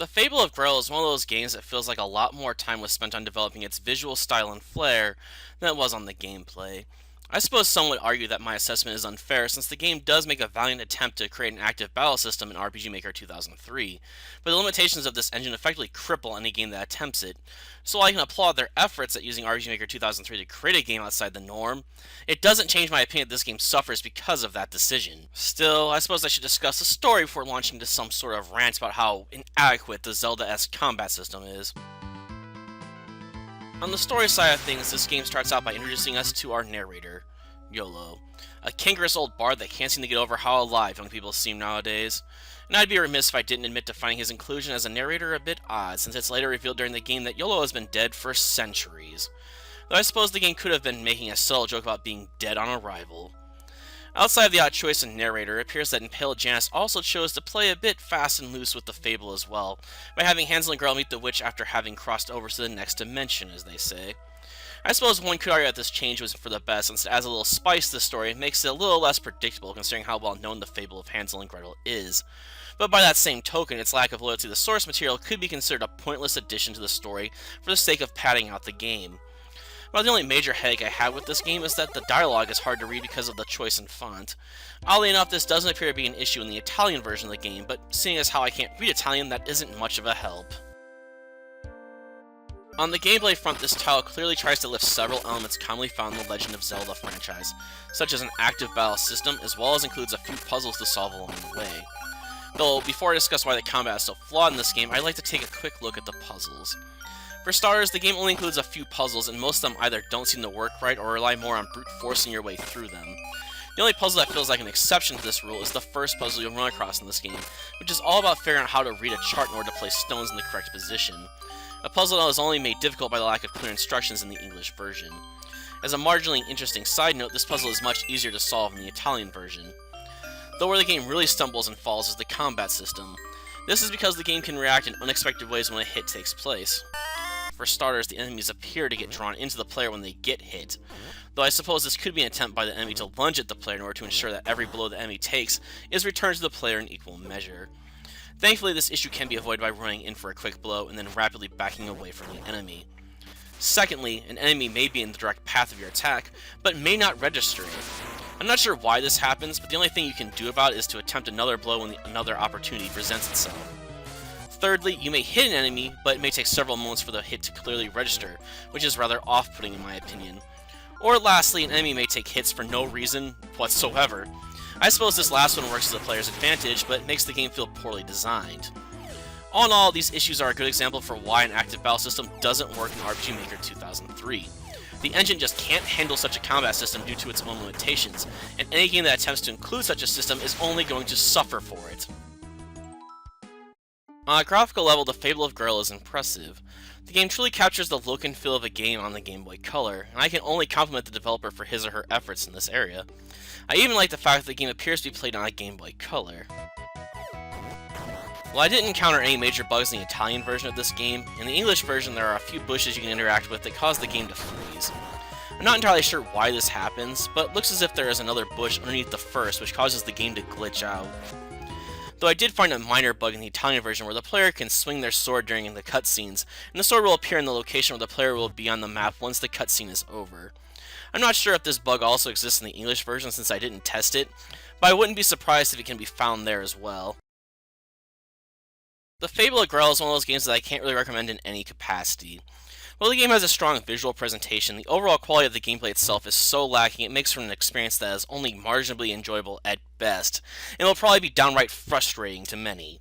The Fable of Gretel is one of those games that feels like a lot more time was spent on developing its visual style and flair than it was on the gameplay. I suppose some would argue that my assessment is unfair since the game does make a valiant attempt to create an active battle system in RPG Maker 2003, but the limitations of this engine effectively cripple any game that attempts it. So while I can applaud their efforts at using RPG Maker 2003 to create a game outside the norm, it doesn't change my opinion that this game suffers because of that decision. Still, I suppose I should discuss the story before launching into some sort of rant about how inadequate the Zelda-esque combat system is. On the story side of things, this game starts out by introducing us to our narrator, Yolo, a cankerous old bard that can't seem to get over how alive young people seem nowadays. And I'd be remiss if I didn't admit to finding his inclusion as a narrator a bit odd, since it's later revealed during the game that Yolo has been dead for centuries. Though I suppose the game could have been making a subtle joke about being dead on arrival. Outside of the odd choice in narrator, it appears that Impale Janus also chose to play a bit fast and loose with the fable as well, by having Hansel and Gretel meet the witch after having crossed over to the next dimension, as they say. I suppose one could argue that this change was for the best, since it adds a little spice to the story and makes it a little less predictable considering how well known the fable of Hansel and Gretel is. But by that same token, its lack of loyalty to the source material could be considered a pointless addition to the story for the sake of padding out the game. Well, the only major headache I have with this game is that the dialogue is hard to read because of the choice in font. Oddly enough, this doesn't appear to be an issue in the Italian version of the game, but seeing as how I can't read Italian, that isn't much of a help. On the gameplay front, this title clearly tries to lift several elements commonly found in the Legend of Zelda franchise, such as an active battle system, as well as includes a few puzzles to solve along the way. Though, before I discuss why the combat is so flawed in this game, I'd like to take a quick look at the puzzles. For starters, the game only includes a few puzzles, and most of them either don't seem to work right or rely more on brute forcing your way through them. The only puzzle that feels like an exception to this rule is the first puzzle you'll run across in this game, which is all about figuring out how to read a chart in order to place stones in the correct position. A puzzle that was only made difficult by the lack of clear instructions in the English version. As a marginally interesting side note, this puzzle is much easier to solve in the Italian version. Though where the game really stumbles and falls is the combat system. This is because the game can react in unexpected ways when a hit takes place. For starters, the enemies appear to get drawn into the player when they get hit, though I suppose this could be an attempt by the enemy to lunge at the player in order to ensure that every blow the enemy takes is returned to the player in equal measure. Thankfully, this issue can be avoided by running in for a quick blow and then rapidly backing away from the enemy. Secondly, an enemy may be in the direct path of your attack, but may not register it. I'm not sure why this happens, but the only thing you can do about it is to attempt another blow when another opportunity presents itself. Thirdly, you may hit an enemy, but it may take several moments for the hit to clearly register, which is rather off-putting in my opinion. Or lastly, an enemy may take hits for no reason whatsoever. I suppose this last one works to the player's advantage, but makes the game feel poorly designed. All in all, these issues are a good example for why an active battle system doesn't work in RPG Maker 2003. The engine just can't handle such a combat system due to its own limitations, and any game that attempts to include such a system is only going to suffer for it. On a graphical level, the Fable of Gretel is impressive. The game truly captures the look and feel of a game on the Game Boy Color, and I can only compliment the developer for his or her efforts in this area. I even like the fact that the game appears to be played on a Game Boy Color. While I didn't encounter any major bugs in the Italian version of this game, in the English version there are a few bushes you can interact with that cause the game to freeze. I'm not entirely sure why this happens, but it looks as if there is another bush underneath the first which causes the game to glitch out. Though I did find a minor bug in the Italian version where the player can swing their sword during the cutscenes, and the sword will appear in the location where the player will be on the map once the cutscene is over. I'm not sure if this bug also exists in the English version since I didn't test it, but I wouldn't be surprised if it can be found there as well. The Fable of Gretel is one of those games that I can't really recommend in any capacity. While the game has a strong visual presentation, the overall quality of the gameplay itself is so lacking it makes for an experience that is only marginally enjoyable at best, and will probably be downright frustrating to many.